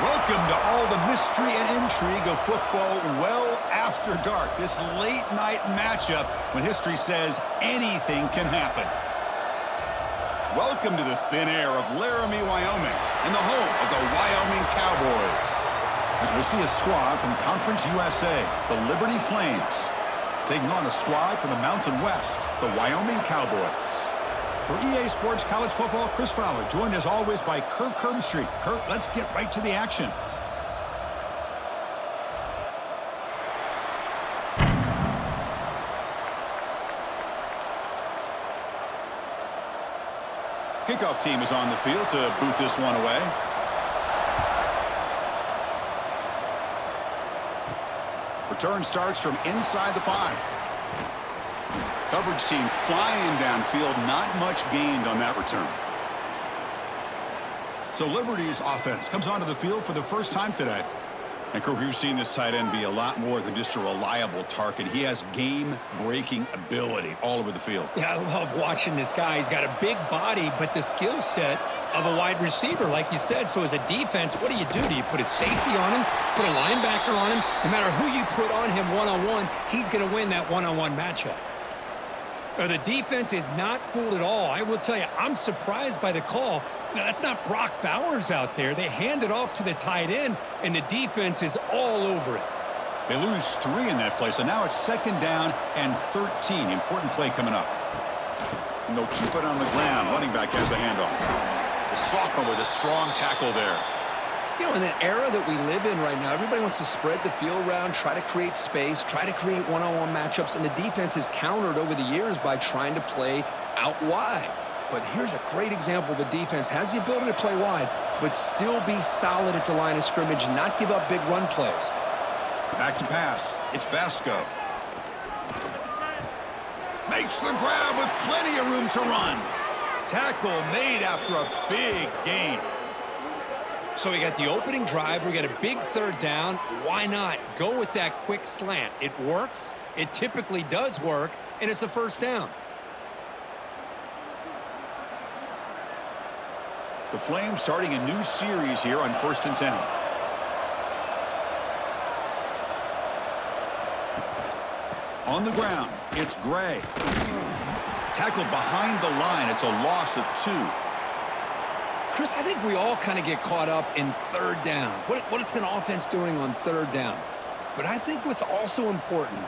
Welcome to all the mystery and intrigue of football well after dark. This late-night matchup when history says anything can happen. Welcome to the thin air of Laramie, Wyoming, and the home of the Wyoming Cowboys. As we'll see a squad from Conference USA, the Liberty Flames, taking on a squad from the Mountain West, the Wyoming Cowboys. For EA Sports College Football, Chris Fowler, joined as always by Kirk Herbstreit. Kirk, let's get right to the action. Kickoff team is on the field to boot this one away. Return starts from inside the 5. Coverage team flying downfield, not much gained on that return. So Liberty's offense comes onto the field for the first time today. And Kirk, we've seen this tight end be a lot more than just a reliable target. He has game-breaking ability all over the field. Yeah, I love watching this guy. He's got a big body, but the skill set of a wide receiver, like you said. So as a defense, what do? Do you put a safety on him, put a linebacker on him? No matter who you put on him one-on-one, he's going to win that one-on-one matchup. The defense is not fooled at all. I will tell you, I'm surprised by the call. Now, that's not Brock Bowers out there. They hand it off to the tight end, and the defense is all over it. They lose 3 in that play, so now it's 2nd down and 13. Important play coming up. And they'll keep it on the ground. Running back has the handoff. The sophomore with a strong tackle there. You know, in that era that we live in right now, everybody wants to spread the field around, try to create space, try to create one-on-one matchups, and the defense is countered over the years by trying to play out wide. But here's a great example. The defense has the ability to play wide, but still be solid at the line of scrimmage and not give up big run plays. Back to pass. It's Basco. Makes the grab with plenty of room to run. Tackle made after a big gain. So we got the opening drive. We got a big 3rd down. Why not go with that quick slant? It works. It typically does work, and it's a 1st down. The Flames starting a new series here on 1st and 10. On the ground, it's Gray. Tackled behind the line. It's a loss of 2. Chris, I think we all kind of get caught up in 3rd down. What is an offense doing on 3rd down? But I think what's also important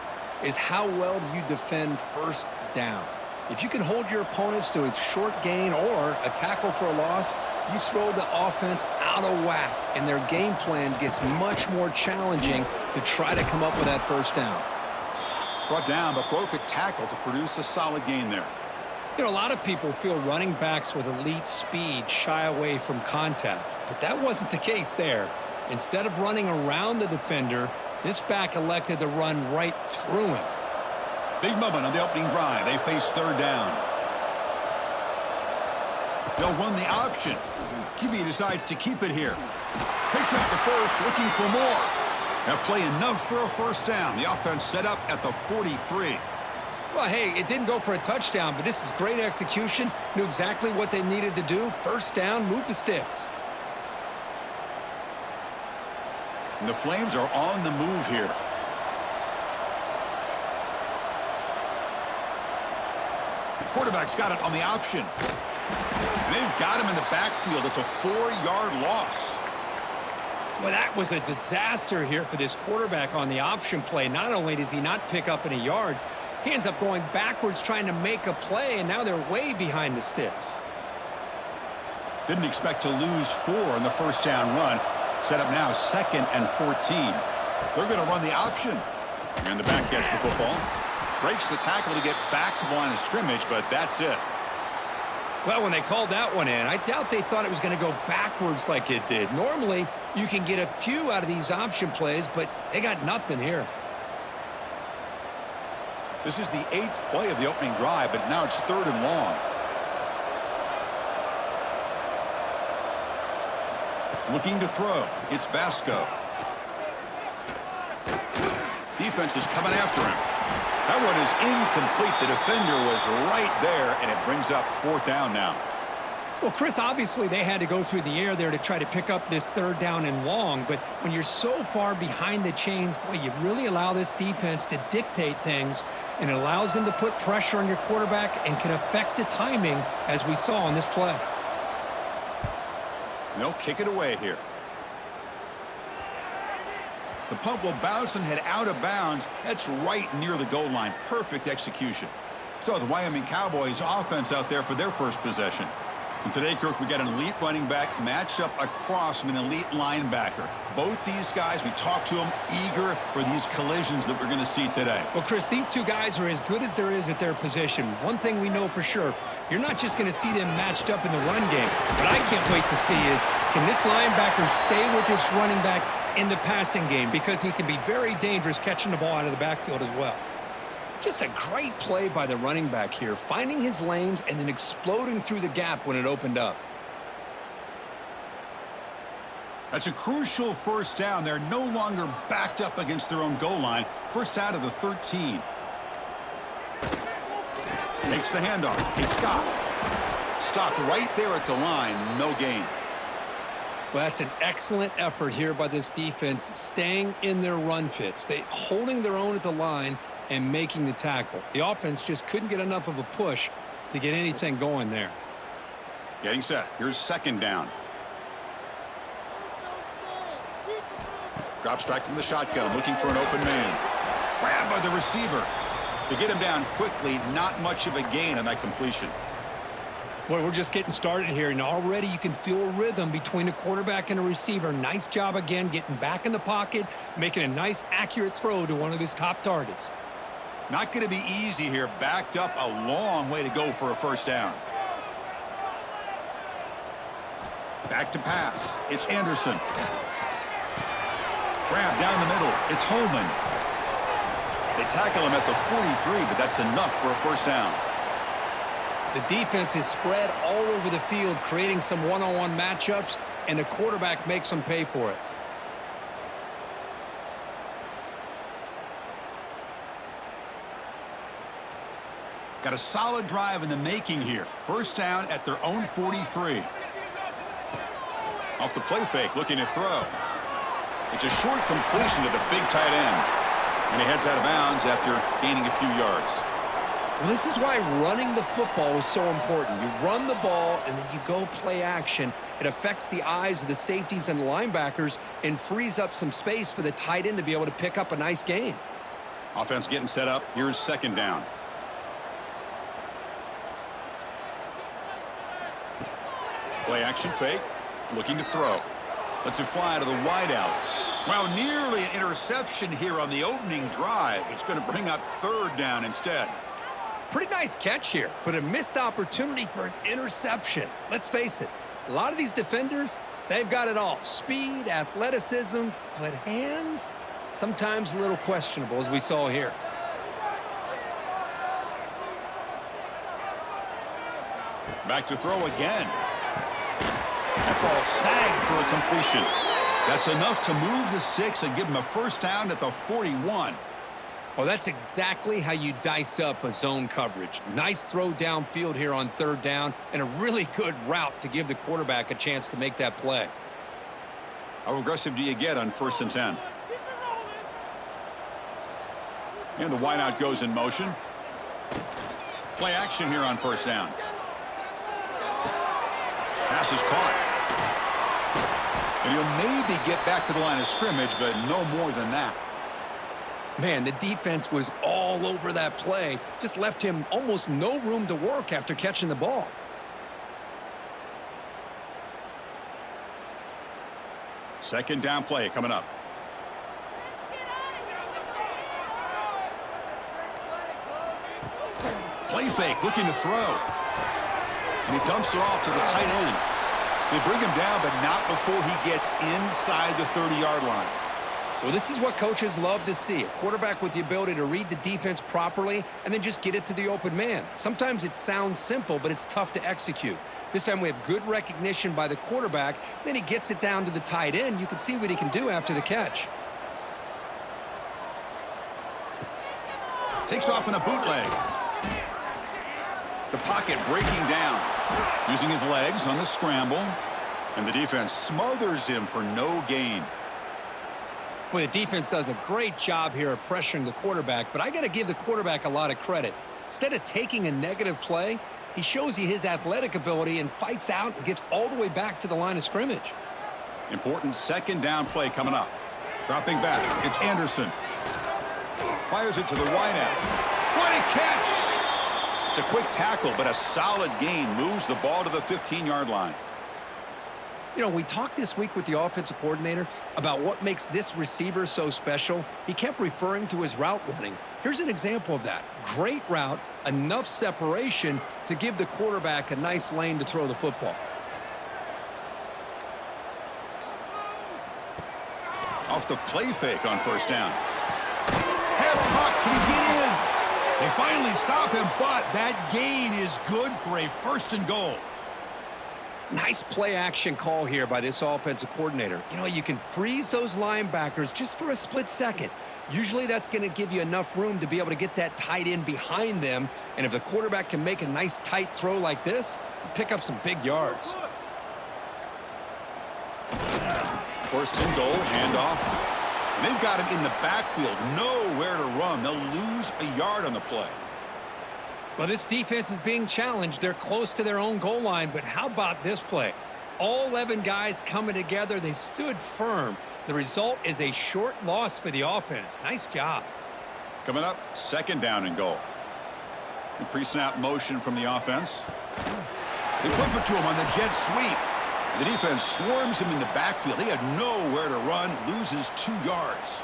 is how well do you defend 1st down. If you can hold your opponents to a short gain or a tackle for a loss, you throw the offense out of whack, and their game plan gets much more challenging to try to come up with that 1st down. Brought down, but broke a tackle to produce a solid gain there. You know, a lot of people feel running backs with elite speed shy away from contact, but that wasn't the case there. Instead of running around the defender, this back elected to run right through him. Big moment on the opening drive. They face 3rd down. They'll run the option. QB decides to keep it here. Picks up the 1st, looking for more. That play enough for a 1st down. The offense set up at the 43. Well, hey, it didn't go for a touchdown, but this is great execution. Knew exactly what they needed to do. 1st down, move the sticks. And the Flames are on the move here. Quarterback's got it on the option. And they've got him in the backfield. It's a 4-yard loss. Well, that was a disaster here for this quarterback on the option play. Not only does he not pick up any yards, he ends up going backwards trying to make a play, and now they're way behind the sticks. Didn't expect to lose 4 on the 1st down run. Set up now 2nd and 14. They're going to run the option. And the back gets the football. Breaks the tackle to get back to the line of scrimmage, but that's it. Well, when they called that one in, I doubt they thought it was going to go backwards like it did. Normally, you can get a few out of these option plays, but they got nothing here. This is the 8th play of the opening drive, but now it's 3rd and long. Looking to throw. It's Basco. Defense is coming after him. That one is incomplete. The defender was right there, and it brings up 4th down now. Well, Chris, obviously they had to go through the air there to try to pick up this third down and long, but when you're so far behind the chains, boy, you really allow this defense to dictate things, and it allows them to put pressure on your quarterback and can affect the timing, as we saw on this play. They'll kick it away here. The punt will bounce and head out of bounds. That's right near the goal line. Perfect execution. So the Wyoming Cowboys offense out there for their first possession. And today, Kirk, we got an elite running back matched up across from an elite linebacker. Both these guys, we talked to them, eager for these collisions that we're going to see today. Well, Chris, these two guys are as good as there is at their position. One thing we know for sure, you're not just going to see them matched up in the run game. What I can't wait to see is, can this linebacker stay with this running back in the passing game? Because he can be very dangerous catching the ball out of the backfield as well. Just a great play by the running back here, finding his lanes and then exploding through the gap when it opened up. That's a crucial first down. They're no longer backed up against their own goal line. First out of the 13. Takes the handoff. It's Scott. Stopped right there at the line. No gain. Well, that's an excellent effort here by this defense, staying in their run fits. They holding their own at the line and making the tackle. The offense just couldn't get enough of a push to get anything going there. Getting set. Here's second down. Drops back from the shotgun, looking for an open man. Grabbed by the receiver. To get him down quickly, not much of a gain on that completion. Boy, we're just getting started here, and already you can feel a rhythm between a quarterback and a receiver. Nice job again getting back in the pocket, making a nice, accurate throw to one of his top targets. Not going to be easy here. Backed up a long way to go for a first down. Back to pass. It's Anderson. Grab down the middle. It's Holman. They tackle him at the 43, but that's enough for a first down. The defense is spread all over the field, creating some one-on-one matchups, and the quarterback makes them pay for it. Got a solid drive in the making here. First down at their own 43. Off the play fake, looking to throw. It's a short completion to the big tight end. And he heads out of bounds after gaining a few yards. Well, this is why running the football is so important. You run the ball, and then you go play action. It affects the eyes of the safeties and linebackers and frees up some space for the tight end to be able to pick up a nice gain. Offense getting set up. Here's second down. Play action fake. Looking to throw. Lets it fly to the wideout. Wow, nearly an interception here on the opening drive. It's going to bring up third down instead. Pretty nice catch here, but a missed opportunity for an interception. Let's face it, a lot of these defenders, they've got it all. Speed, athleticism, but hands, sometimes a little questionable, as we saw here. Back to throw again. That ball snagged for a completion. That's enough to move the sticks and give him a first down at the 41. Well, that's exactly how you dice up a zone coverage. Nice throw downfield here on third down, and a really good route to give the quarterback a chance to make that play. How aggressive do you get on 1st and 10? And the wideout goes in motion. Play action here on first down. Pass is caught. And he'll maybe get back to the line of scrimmage, but no more than that. Man, the defense was all over that play. Just left him almost no room to work after catching the ball. Second down play coming up. Play fake, looking to throw. And he dumps it off to the tight end. They bring him down, but not before he gets inside the 30-yard line. Well, this is what coaches love to see. A quarterback with the ability to read the defense properly and then just get it to the open man. Sometimes it sounds simple, but it's tough to execute. This time we have good recognition by the quarterback. Then he gets it down to the tight end. You can see what he can do after the catch. Takes off in a bootleg. The pocket breaking down. Using his legs on the scramble. And the defense smothers him for no gain. Well, the defense does a great job here of pressuring the quarterback, but I got to give the quarterback a lot of credit. Instead of taking a negative play, he shows you his athletic ability and fights out and gets all the way back to the line of scrimmage. Important second down play coming up. Dropping back, it's Anderson. Fires it to the wideout. What a catch! It's a quick tackle, but a solid gain moves the ball to the 15-yard line. You know, we talked this week with the offensive coordinator about what makes this receiver so special. He kept referring to his route running. Here's an example of that. Great route, enough separation to give the quarterback a nice lane to throw the football. Off the play fake on first down. Pass caught. Can he get in? They finally stop him, but that gain is good for a 1st and goal. Nice play action call here by this offensive coordinator. You know, you can freeze those linebackers just for a split second. Usually that's going to give you enough room to be able to get that tight end behind them. And if the quarterback can make a nice tight throw like this, pick up some big yards. 1st and goal, handoff. And they've got him in the backfield, nowhere to run. They'll lose a yard on the play. Well, this defense is being challenged. They're close to their own goal line, but how about this play? All 11 guys coming together. They stood firm. The result is a short loss for the offense. Nice job. Coming up, 2nd down and goal. The pre-snap motion from the offense. They flip it to him on the jet sweep. The defense swarms him in the backfield. He had nowhere to run, loses 2 yards.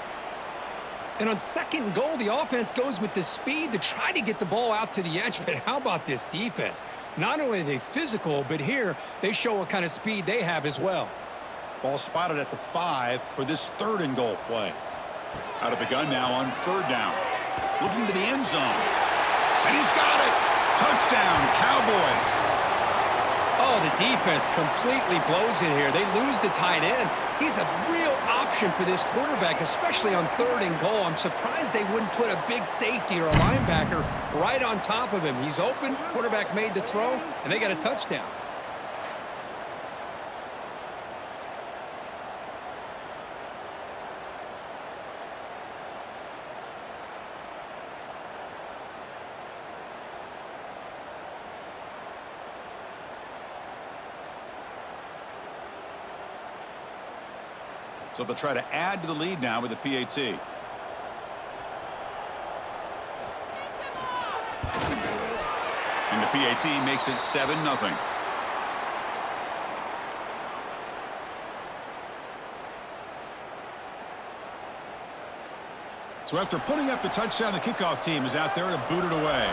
And on 2nd and goal, the offense goes with the speed to try to get the ball out to the edge. But how about this defense? Not only are they physical, but here they show what kind of speed they have as well. Ball spotted at the 5 for this 3rd and goal play. Out of the gun now on 3rd down. Looking to the end zone. And he's got it. Touchdown, Cowboys. Oh, the defense completely blows it here. They lose the tight end. He's a real option for this quarterback, especially on 3rd and goal. I'm surprised they wouldn't put a big safety or a linebacker right on top of him. He's open, quarterback made the throw, and they got a touchdown. So they'll try to add to the lead now with the PAT. And the PAT makes it 7-0. So after putting up the touchdown, the kickoff team is out there to boot it away.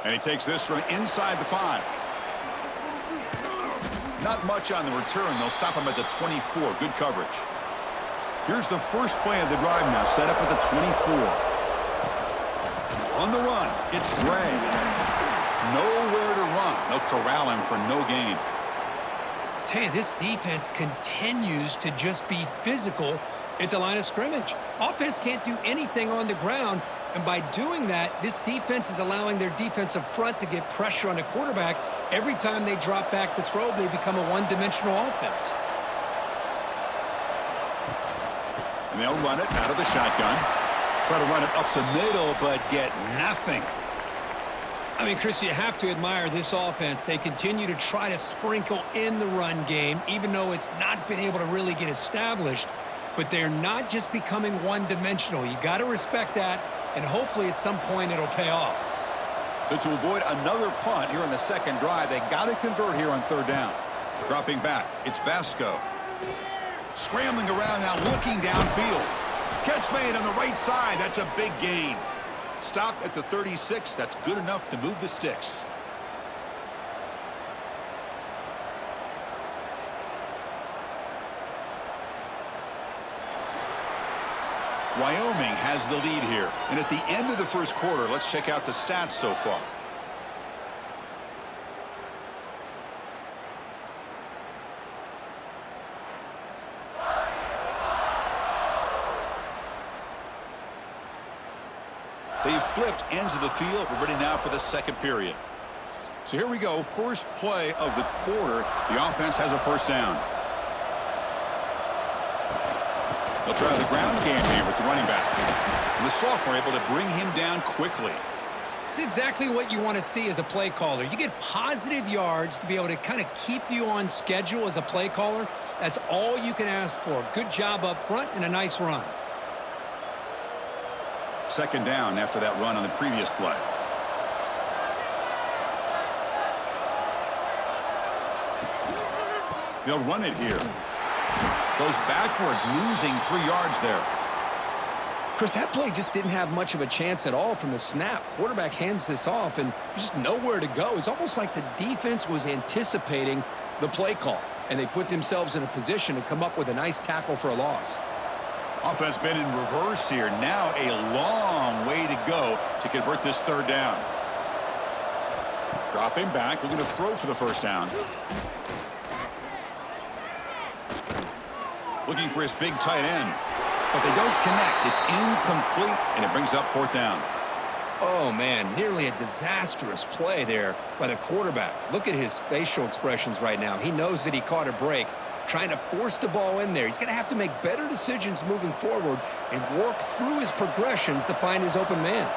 And he takes this from inside the 5. Not much on the return. They'll stop him at the 24. Good coverage. Here's the first play of the drive now, set up at the 24. On the run, it's Bray. Nowhere to run. They'll corral him for no gain. Tell you, this defense continues to just be physical at the line of scrimmage. Offense can't do anything on the ground, and by doing that, this defense is allowing their defensive front to get pressure on the quarterback. Every time they drop back to throw, they become a one-dimensional offense. And they'll run it out of the shotgun. Try to run it up the middle, but get nothing. I mean, Chris, you have to admire this offense. They continue to try to sprinkle in the run game, even though it's not been able to really get established. But they're not just becoming one-dimensional. You got to respect that, and hopefully at some point it'll pay off. So to avoid another punt here on the second drive, they got to convert here on 3rd down. Dropping back, it's Vasco. Scrambling around now, looking downfield. Catch made on the right side. That's a big gain. Stop at the 36. That's good enough to move the sticks. Wyoming has the lead here. And at the end of the first quarter, let's check out the stats so far. They've flipped ends of the field. We're ready now for the second period. So here we go. First play of the quarter. The offense has a first down. They'll try the ground game here with the running back. And the sophomore able to bring him down quickly. It's exactly what you want to see as a play caller. You get positive yards to be able to kind of keep you on schedule as a play caller. That's all you can ask for. Good job up front and a nice run. Second down after that run on the previous play. They'll run it here. Goes backwards, losing 3 yards there. Chris, that play just didn't have much of a chance at all from the snap. Quarterback hands this off, and there's just nowhere to go. It's almost like the defense was anticipating the play call, and they put themselves in a position to come up with a nice tackle for a loss. Offense been in reverse here. Now a long way to go to convert this third down. Dropping back, looking to throw for the first down. Looking for his big tight end. But they don't connect. It's incomplete, and it brings up fourth down. Oh, man, nearly a disastrous play there by the quarterback. Look at his facial expressions right now. He knows that he caught a break, trying to force the ball in there. He's going to have to make better decisions moving forward and work through his progressions to find his open man.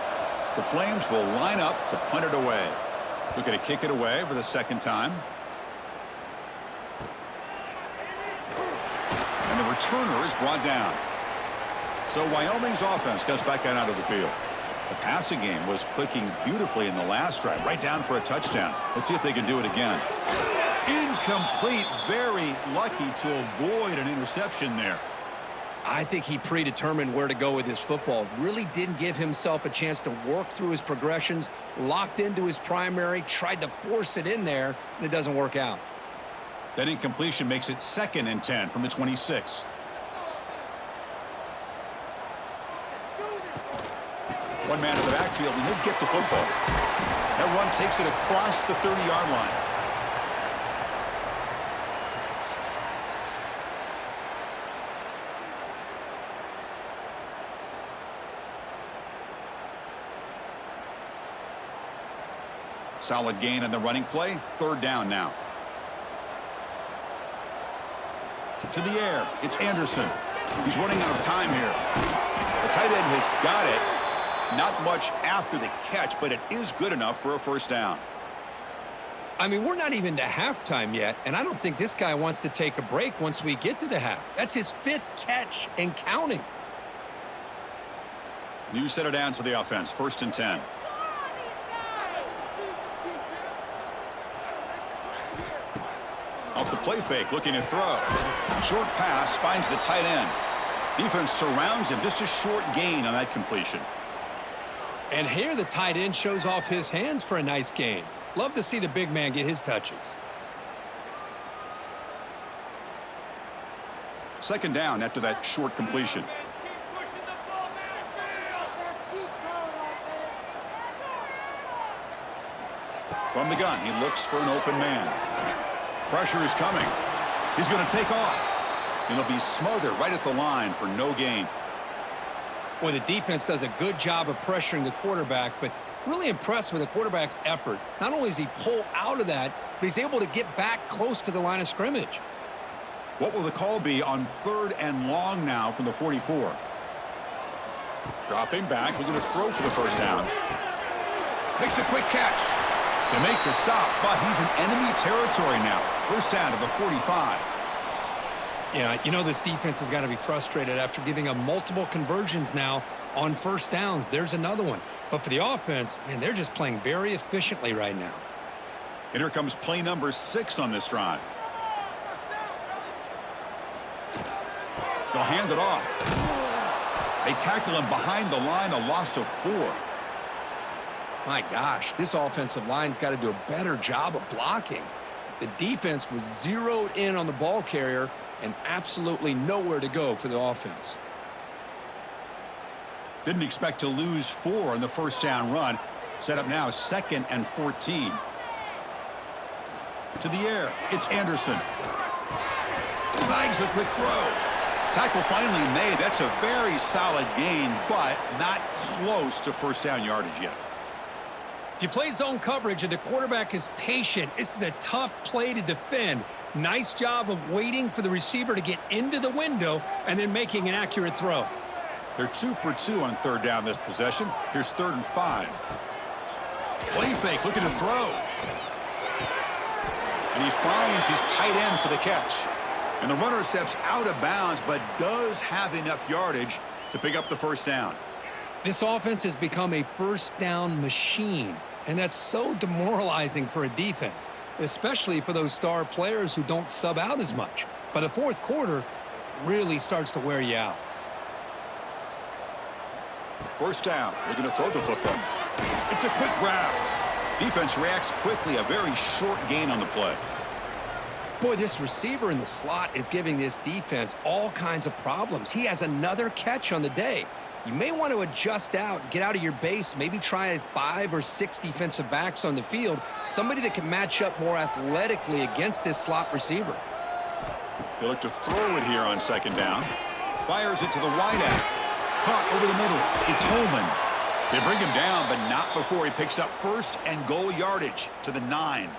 The Flames will line up to punt it away. Looking to kick it away for the second time. And the returner is brought down. So Wyoming's offense comes back out of the field. The passing game was clicking beautifully in the last drive, right down for a touchdown. Let's see if they can do it again. Incomplete. Very lucky to avoid an interception there. I think he predetermined where to go with his football. Really didn't give himself a chance to work through his progressions, locked into his primary, tried to force it in there, and it doesn't work out. That incompletion makes it 2nd and 10 from the 26. One man in the backfield, and he'll get the football. That run takes it across the 30-yard line. Solid gain on the running play. Third down now. To the air. It's Anderson. He's running out of time here. The tight end has got it. Not much after the catch, but it is good enough for a first down. I mean, we're not even to halftime yet, and I don't think this guy wants to take a break once we get to the half. That's his 5th catch and counting. New set of downs for the offense. 1st and 10. Off the play fake, looking to throw. Short pass finds the tight end. Defense surrounds him. Just a short gain on that completion. And here the tight end shows off his hands for a nice gain. Love to see the big man get his touches. Second down after that short completion. From the gun, he looks for an open man. Pressure is coming. He's going to take off. And he'll be smothered right at the line for no gain. Well, the defense does a good job of pressuring the quarterback, but really impressed with the quarterback's effort. Not only does he pull out of that, but he's able to get back close to the line of scrimmage. What will the call be on 3rd and long now from the 44? Dropping back, looking to throw for the first down. Makes a quick catch. They make the stop, but he's in enemy territory now. First down to the 45. Yeah, you know this defense has got to be frustrated after giving them multiple conversions now on first downs. There's another one. But for the offense, man, they're just playing very efficiently right now. And here comes play number 6 on this drive. They'll hand it off. They tackle him behind the line, a loss of 4. My gosh, this offensive line's got to do a better job of blocking. The defense was zeroed in on the ball carrier and absolutely nowhere to go for the offense. Didn't expect to lose 4 on the first down run. Set up now 2nd and 14. To the air, it's Anderson. Snags the quick throw. Tackle finally made. That's a very solid gain, but not close to first down yardage yet. If you play zone coverage and the quarterback is patient, this is a tough play to defend. Nice job of waiting for the receiver to get into the window and then making an accurate throw. They're 2 for 2 on third down this possession. Here's 3rd and 5. Play fake, looking to throw. And he finds his tight end for the catch. And the runner steps out of bounds, but does have enough yardage to pick up the first down. This offense has become a first down machine, and that's so demoralizing for a defense, especially for those star players who don't sub out as much. By the fourth quarter, it really starts to wear you out. First down, looking to throw the football. It's a quick grab. Defense reacts quickly, a very short gain on the play. Boy, this receiver in the slot is giving this defense all kinds of problems. He has another catch on the day. You may want to adjust out, get out of your base, maybe try 5 or 6 defensive backs on the field, somebody that can match up more athletically against this slot receiver. They look to throw it here on second down. Fires it to the wideout. Caught over the middle. It's Holman. They bring him down, but not before he picks up first and goal yardage to the 9.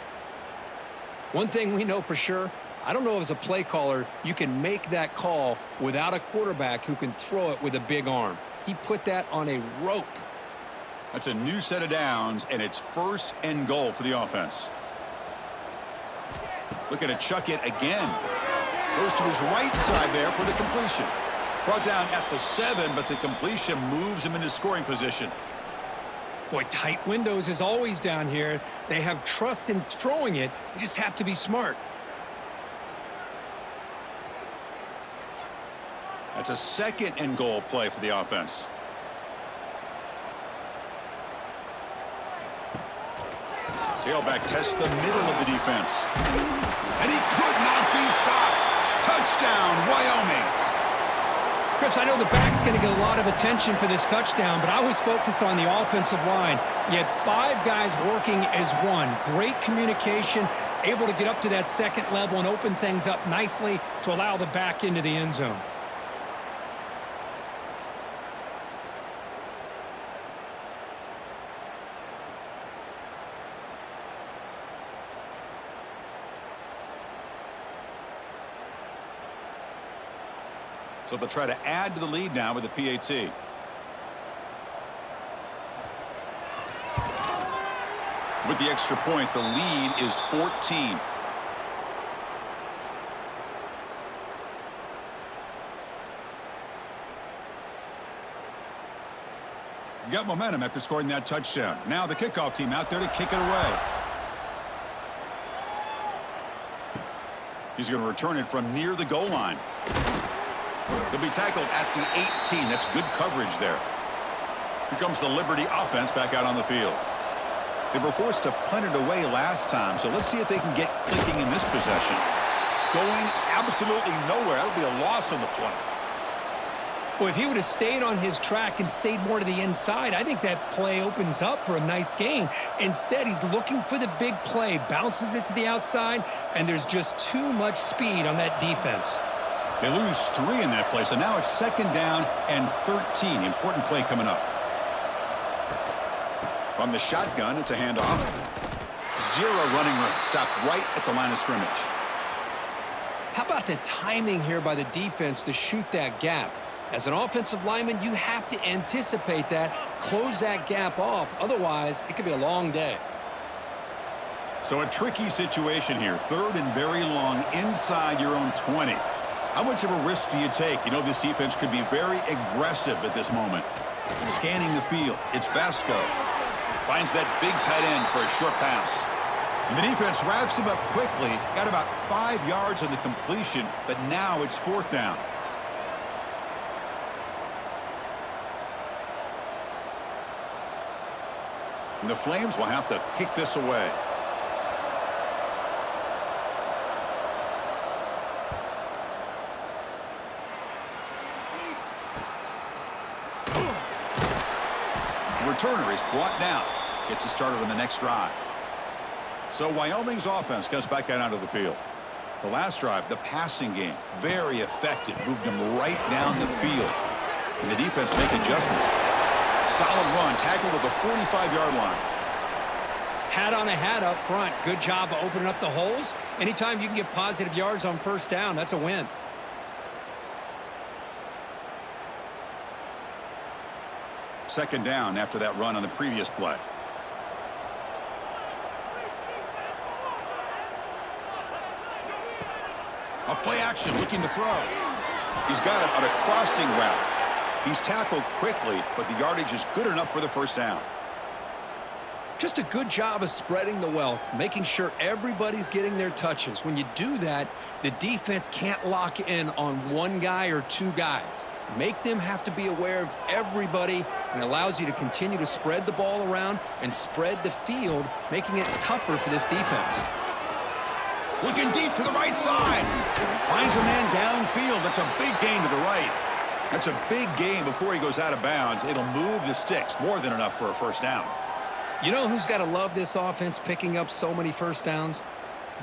One thing we know for sure, I don't know if as a play caller you can make that call without a quarterback who can throw it with a big arm. He put that on a rope. That's a new set of downs, and it's 1st and goal for the offense. Looking to chuck it again. Goes to his right side there for the completion. Brought down at the 7, but the completion moves him into scoring position. Boy, tight windows is always down here. They have trust in throwing it. You just have to be smart. That's a 2nd and goal play for the offense. Tailback tests the middle of the defense. And he could not be stopped. Touchdown, Wyoming. Chris, I know the back's going to get a lot of attention for this touchdown, but I was focused on the offensive line. You had 5 guys working as one. Great communication, able to get up to that 2nd level and open things up nicely to allow the back into the end zone. So they'll try to add to the lead now with the PAT. With the extra point, the lead is 14. Got momentum after scoring that touchdown. Now the kickoff team out there to kick it away. He's going to return it from near the goal line. He'll be tackled at the 18. That's good coverage there. Here comes the Liberty offense back out on the field. They were forced to punt it away last time, so let's see if they can get clicking in this possession. Going absolutely nowhere. That'll be a loss on the play. Well, if he would have stayed on his track and stayed more to the inside, I think that play opens up for a nice gain. Instead, he's looking for the big play, bounces it to the outside, and there's just too much speed on that defense. They lose 3 in that play, so now it's 2nd down and 13. Important play coming up. From the shotgun, it's a handoff. 0 running room. Stopped right at the line of scrimmage. How about the timing here by the defense to shoot that gap? As an offensive lineman, you have to anticipate that, close that gap off. Otherwise, it could be a long day. So a tricky situation here. 3rd and very long inside your own 20. How much of a risk do you take? You know this defense could be very aggressive at this moment. Scanning the field. It's Vasco. Finds that big tight end for a short pass. And the defense wraps him up quickly. Got about 5 yards on the completion, but now it's 4th down. And the Flames will have to kick this away. Returner is brought down. Gets it started on the next drive. So Wyoming's offense comes back out onto the field. The last drive, the passing game, very effective. Moved him right down the field. And the defense make adjustments. Solid run, tackled at the 45-yard line. Hat on a hat up front. Good job of opening up the holes. Anytime you can get positive yards on first down, that's a win. Second down after that run on the previous play. A play action, looking to throw. He's got it on a crossing route. He's tackled quickly, but the yardage is good enough for the first down. Just a good job of spreading the wealth, making sure everybody's getting their touches. When you do that, the defense can't lock in on one guy or two guys. Make them have to be aware of everybody, and allows you to continue to spread the ball around and spread the field, making it tougher for this defense. Looking deep to the right side. Finds a man downfield. That's a big gain to the right. That's a big gain before he goes out of bounds. It'll move the sticks, more than enough for a first down. You know who's got to love this offense picking up so many first downs?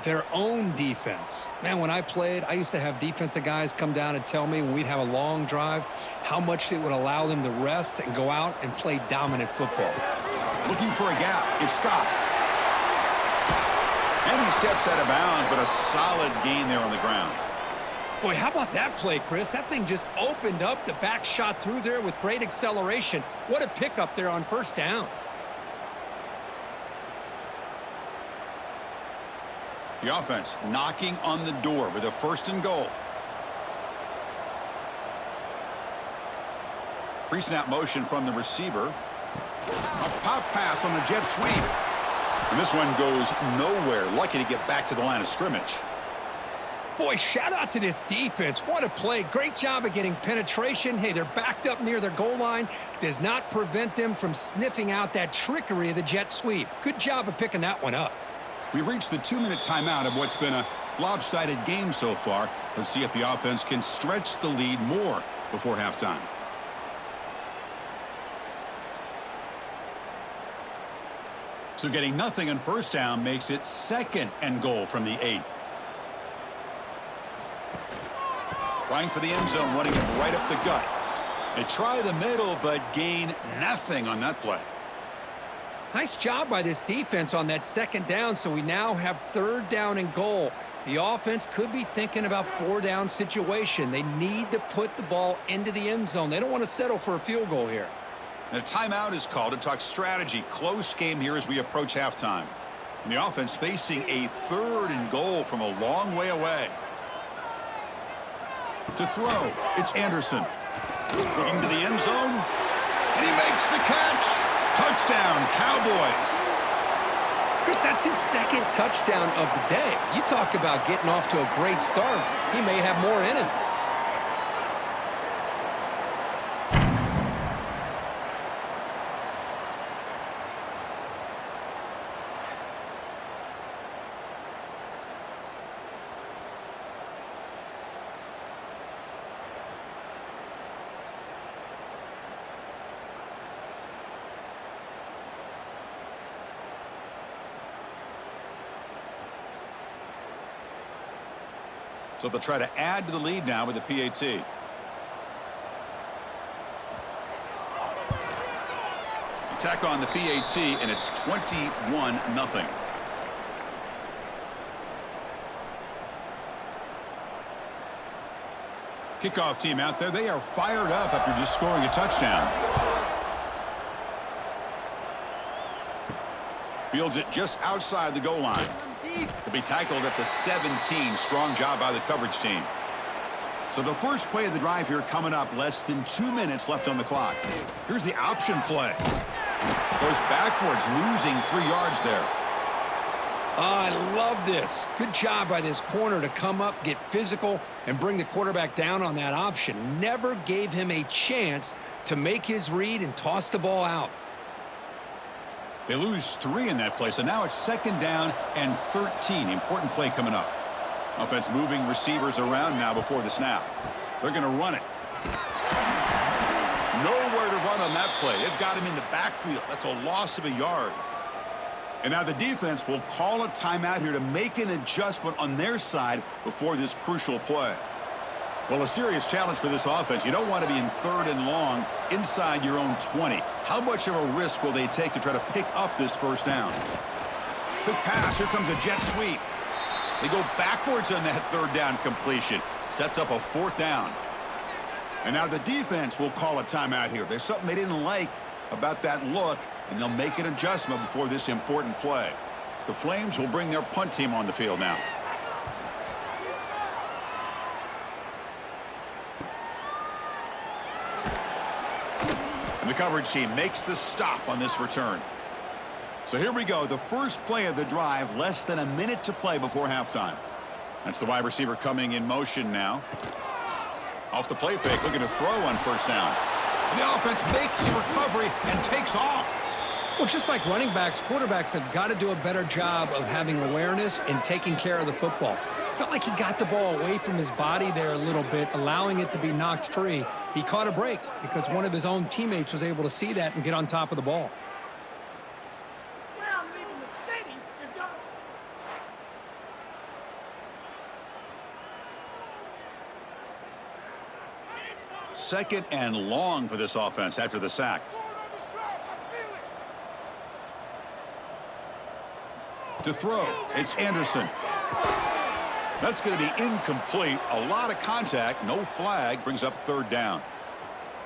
Their own defense. Man, when I played, I used to have defensive guys come down and tell me when we'd have a long drive how much it would allow them to rest and go out and play dominant football. Looking for a gap. It's Scott. And he steps out of bounds, but a solid gain there on the ground. Boy, how about that play, Chris? That thing just opened up. The back shot through there with great acceleration. What a pickup there on first down. The offense knocking on the door with a first and goal. Pre-snap motion from the receiver. A pop pass on the jet sweep. And this one goes nowhere. Lucky to get back to the line of scrimmage. Boy, shout out to this defense. What a play. Great job of getting penetration. Hey, they're backed up near their goal line. Does not prevent them from sniffing out that trickery of the jet sweep. Good job of picking that one up. We've reached the 2-minute timeout of what's been a lopsided game so far. Let's see if the offense can stretch the lead more before halftime. So getting nothing on first down makes it second and goal from the 8. Trying for the end zone, running it right up the gut. They try the middle, but gain nothing on that play. Nice job by this defense on that second down, so we now have third down and goal. The offense could be thinking about four-down situation. They need to put the ball into the end zone. They don't want to settle for a field goal here. And a timeout is called to talk strategy. Close game here as we approach halftime. And the offense facing a third and goal from a long way away. To throw, it's Anderson. Looking to the end zone, and he makes the catch. Touchdown, Cowboys. Chris, that's his second touchdown of the day. You talk about getting off to a great start. He may have more in him. So they'll try to add to the lead now with the PAT. Attack on the PAT, and it's 21-0. Kickoff team out there. They are fired up after just scoring a touchdown. Fields it just outside the goal line. He'll be tackled at the 17. Strong job by the coverage team. So the first play of the drive here coming up. Less than 2 minutes left on the clock. Here's the option play. Goes backwards, losing 3 yards there. I love this. Good job by this corner to come up, get physical, and bring the quarterback down on that option. Never gave him a chance to make his read and toss the ball out. They lose 3 in that play, so now it's second down and 13. Important play coming up. Offense moving receivers around now before the snap. They're going to run it. Nowhere to run on that play. They've got him in the backfield. That's a loss of a yard. And now the defense will call a timeout here to make an adjustment on their side before this crucial play. Well, a serious challenge for this offense. You don't want to be in 3rd and long inside your own 20. How much of a risk will they take to try to pick up this first down? Quick pass. Here comes a jet sweep. They go backwards on that 3rd down completion. Sets up a 4th down. And now the defense will call a timeout here. There's something they didn't like about that look, and they'll make an adjustment before this important play. The Flames will bring their punt team on the field now. And the coverage team makes the stop on this return. So here we go, the first play of the drive, less than a minute to play before halftime. That's the wide receiver coming in motion now. Off the play fake, looking to throw on first down. The offense makes the recovery and takes off. Well, just like running backs, quarterbacks have got to do a better job of having awareness and taking care of the football. Felt like he got the ball away from his body there a little bit, allowing it to be knocked free. He caught a break because one of his own teammates was able to see that and get on top of the ball. Second and long for this offense after the sack. To throw, it's Anderson. That's going to be incomplete. A lot of contact, no flag, brings up 3rd down.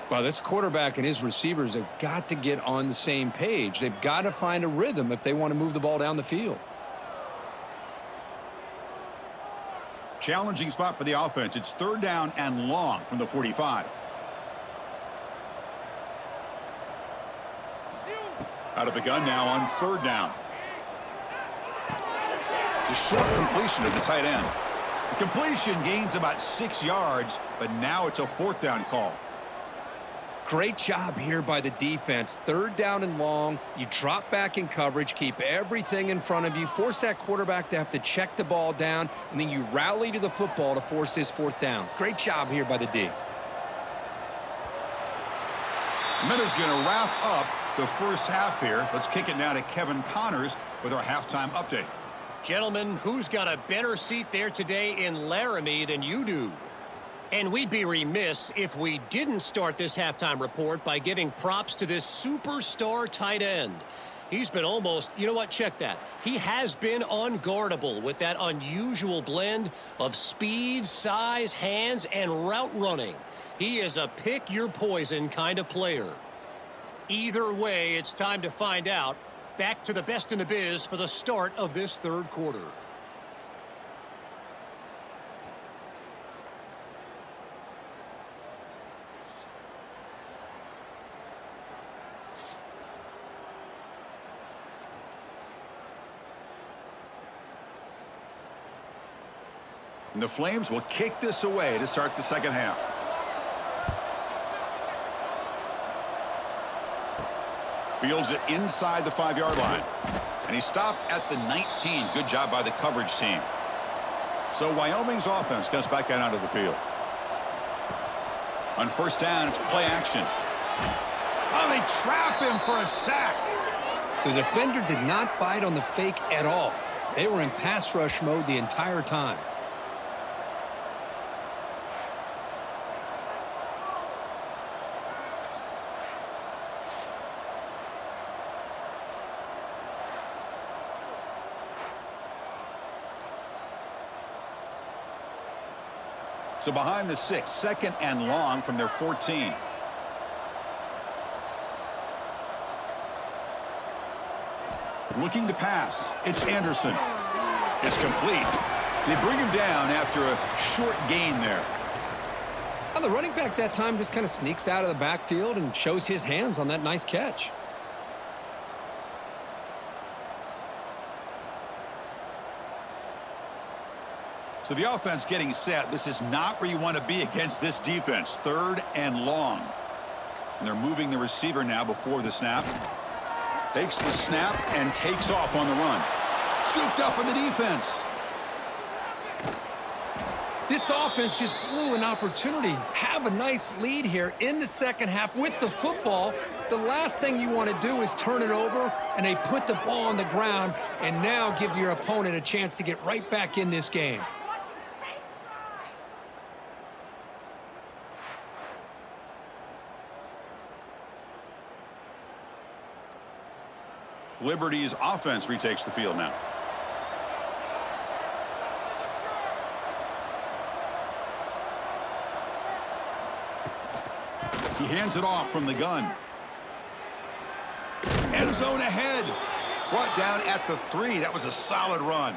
Well, this quarterback and his receivers have got to get on the same page. They've got to find a rhythm if they want to move the ball down the field. Challenging spot for the offense. It's 3rd down and long from the 45. Out of the gun now on 3rd down. The short completion to the tight end. The completion gains about 6 yards, but now it's a 4th down call. Great job here by the defense. 3rd down and long. You drop back in coverage, keep everything in front of you, force that quarterback to have to check the ball down, and then you rally to the football to force this 4th down. Great job here by the D. Minutes going to wrap up the first half here. Let's kick it now to Kevin Connors with our halftime update. Gentlemen, who's got a better seat there today in Laramie than you do? And we'd be remiss if we didn't start this halftime report by giving props to this superstar tight end. He's been almost, you know what, check that. He has been unguardable with that unusual blend of speed, size, hands, and route running. He is a pick-your-poison kind of player. Either way, it's time to find out. Back to the best in the biz for the start of this 3rd quarter. And the Flames will kick this away to start the second half. Fields it inside the 5-yard line. And he stopped at the 19. Good job by the coverage team. So Wyoming's offense comes back out onto the field. On first down, it's play action. Oh, they trap him for a sack. The defender did not bite on the fake at all. They were in pass rush mode the entire time. So behind the 6, 2nd and long from their 14. Looking to pass. It's Anderson. It's complete. They bring him down after a short gain there. Well, the running back that time just kind of sneaks out of the backfield and shows his hands on that nice catch. So the offense getting set. This is not where you want to be against this defense. 3rd and long. And they're moving the receiver now before the snap. Takes the snap and takes off on the run. Scooped up in the defense. This offense just blew an opportunity. Have a nice lead here in the second half with the football. The last thing you want to do is turn it over, and they put the ball on the ground and now give your opponent a chance to get right back in this game. Liberty's offense retakes the field now. He hands it off from the gun. End zone ahead. Brought down at the 3. That was a solid run.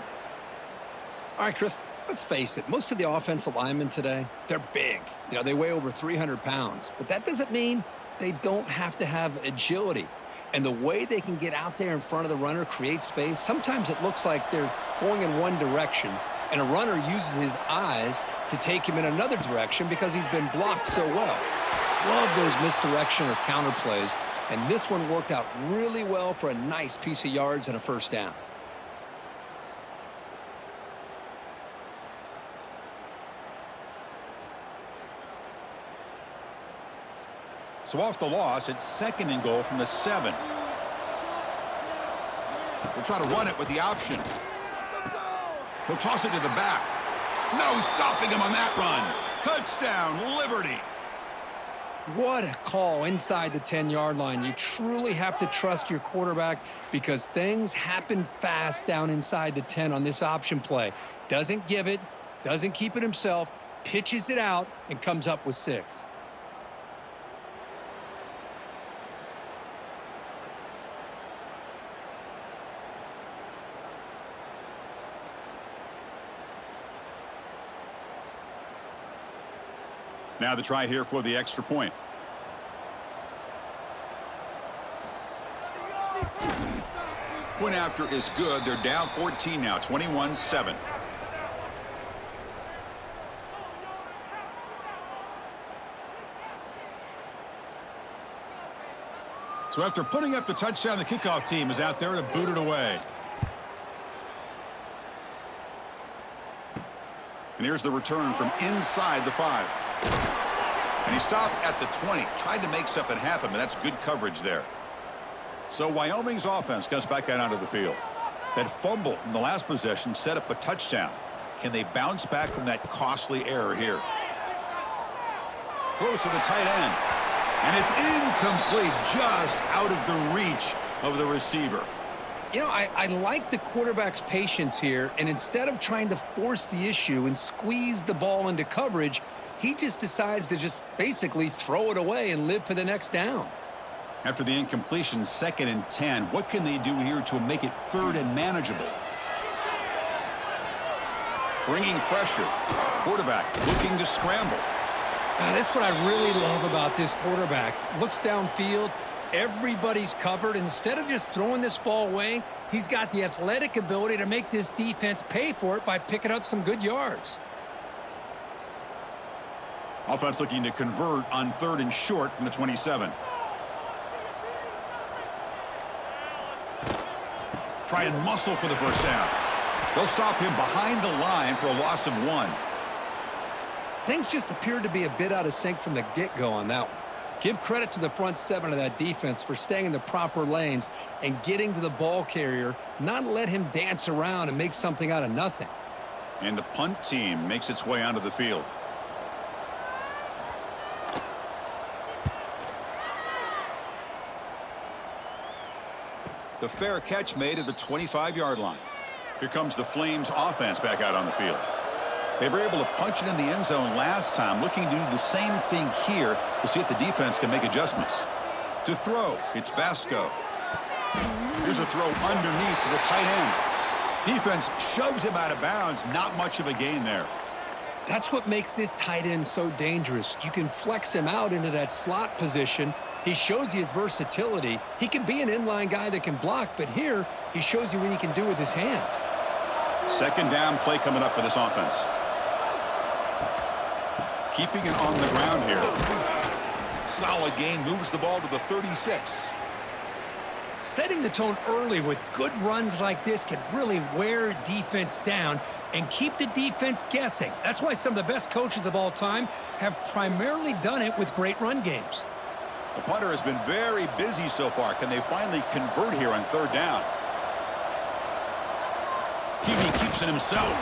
All right, Chris, let's face it. Most of the offensive linemen today, they're big. You know, they weigh over 300 pounds. But that doesn't mean they don't have to have agility. And the way they can get out there in front of the runner, create space, sometimes it looks like they're going in one direction, and a runner uses his eyes to take him in another direction because he's been blocked so well. Love those misdirection or counter plays, and this one worked out really well for a nice piece of yards and a first down. So off the loss, it's 2nd and goal from the 7. We'll try to run it with the option. He'll toss it to the back. No stopping him on that run. Touchdown, Liberty. What a call inside the 10-yard line. You truly have to trust your quarterback because things happen fast down inside the 10 on this option play. Doesn't give it, doesn't keep it himself, pitches it out, and comes up with 6. Now the try here for the extra point. Point after is good. They're down 14 now, 21-7. So after putting up the touchdown, the kickoff team is out there to boot it away. And here's the return from inside the 5. And he stopped at the 20. Tried to make something happen, but that's good coverage there. So Wyoming's offense comes back out onto the field. That fumble in the last possession set up a touchdown. Can they bounce back from that costly error here? Throws to the tight end. And it's incomplete, just out of the reach of the receiver. You know, I like the quarterback's patience here, and instead of trying to force the issue and squeeze the ball into coverage, he just decides to just basically throw it away and live for the next down. After the incompletion, 2nd and 10, what can they do here to make it 3rd and manageable? Bringing pressure. Quarterback looking to scramble. That's what I really love about this quarterback. Looks downfield. Everybody's covered. Instead of just throwing this ball away, he's got the athletic ability to make this defense pay for it by picking up some good yards. Offense looking to convert on 3rd and short from the 27. Try and muscle for the first down. They'll stop him behind the line for a loss of 1. Things just appeared to be a bit out of sync from the get-go on that one. Give credit to the front 7 of that defense for staying in the proper lanes and getting to the ball carrier, not let him dance around and make something out of nothing. And the punt team makes its way onto the field. The fair catch made at the 25-yard line. Here comes the Flames offense back out on the field. They were able to punch it in the end zone last time, looking to do the same thing here to see if the defense can make adjustments. To throw, it's Vasco. Here's a throw underneath to the tight end. Defense shoves him out of bounds. Not much of a gain there. That's what makes this tight end so dangerous. You can flex him out into that slot position. He shows you his versatility. He can be an inline guy that can block, but here he shows you what he can do with his hands. 2nd down play coming up for this offense. Keeping it on the ground here. Solid gain, moves the ball to the 36. Setting the tone early with good runs like this can really wear defense down and keep the defense guessing. That's why some of the best coaches of all time have primarily done it with great run games. The punter has been very busy so far. Can they finally convert here on third down? He keeps it himself.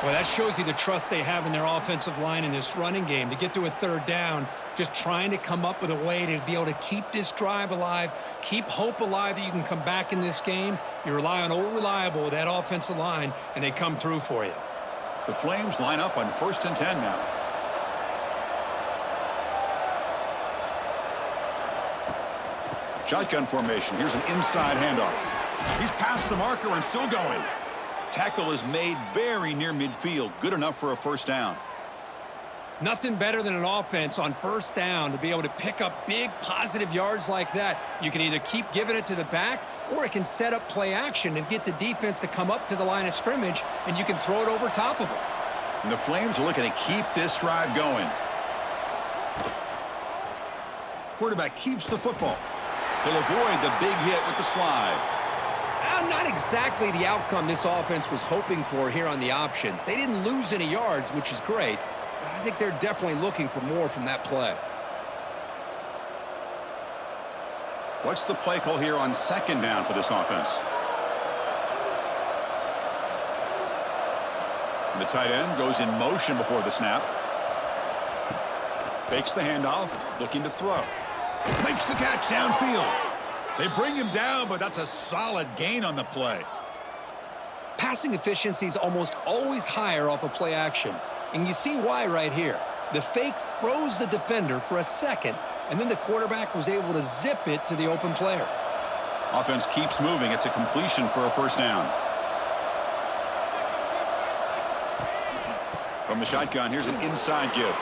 Well, that shows you the trust they have in their offensive line in this running game. To get to a third down, just trying to come up with a way to be able to keep this drive alive, keep hope alive that you can come back in this game. You rely on old reliable with that offensive line, and they come through for you. The Flames line up on 1st and 10 now. Shotgun formation. Here's an inside handoff. He's past the marker and still going. Tackle is made very near midfield. Good enough for a first down. Nothing better than an offense on first down to be able to pick up big positive yards like that. You can either keep giving it to the back, or it can set up play action and get the defense to come up to the line of scrimmage, and you can throw it over top of them. And the Flames are looking to keep this drive going. Quarterback keeps the football. He'll avoid the big hit with the slide. Not exactly the outcome this offense was hoping for here on the option. They didn't lose any yards, which is great. But I think they're definitely looking for more from that play. What's the play call here on 2nd down for this offense? And the tight end goes in motion before the snap. Fakes the handoff, looking to throw. Makes the catch downfield. They bring him down, but that's a solid gain on the play. Passing efficiency is almost always higher off of play action. And you see why right here. The fake froze the defender for a second, and then the quarterback was able to zip it to the open player. Offense keeps moving. It's a completion for a first down. From the shotgun, here's an inside give.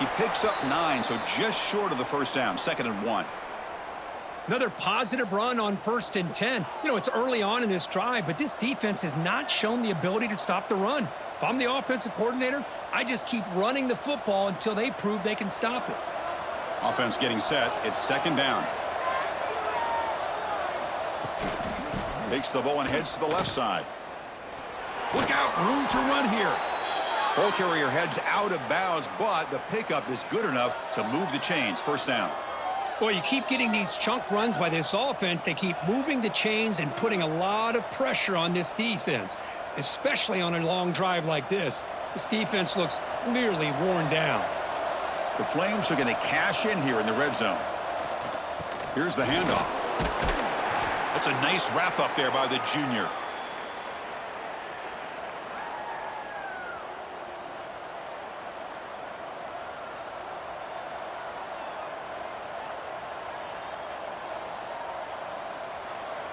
He picks up 9, so just short of the first down. 2nd and 1. Another positive run on 1st and 10. You know, it's early on in this drive, but this defense has not shown the ability to stop the run. If I'm the offensive coordinator, I just keep running the football until they prove they can stop it. Offense getting set. It's 2nd down. Takes the ball and heads to the left side. Look out, room to run here. Ball carrier heads out of bounds, but the pickup is good enough to move the chains. First down. Well, you keep getting these chunk runs by this offense. They keep moving the chains and putting a lot of pressure on this defense, especially on a long drive like this. This defense looks clearly worn down. The Flames are going to cash in here in the red zone. Here's the handoff. That's a nice wrap up there by the junior.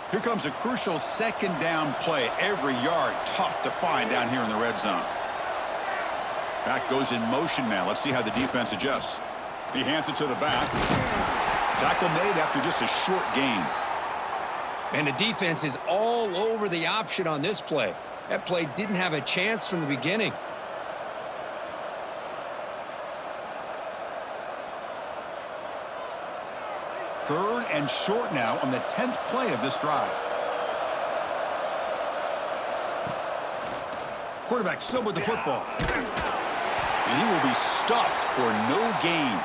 Here comes a crucial 2nd down play. Every yard tough to find down here in the red zone. Back goes in motion now. Let's see how the defense adjusts. He hands it to the back. Tackle made after just a short gain. And the defense is all over the option on this play. That play didn't have a chance from the beginning. Third and short now on the 10th play of this drive. Quarterback still with the football. And he will be stuffed for no gain.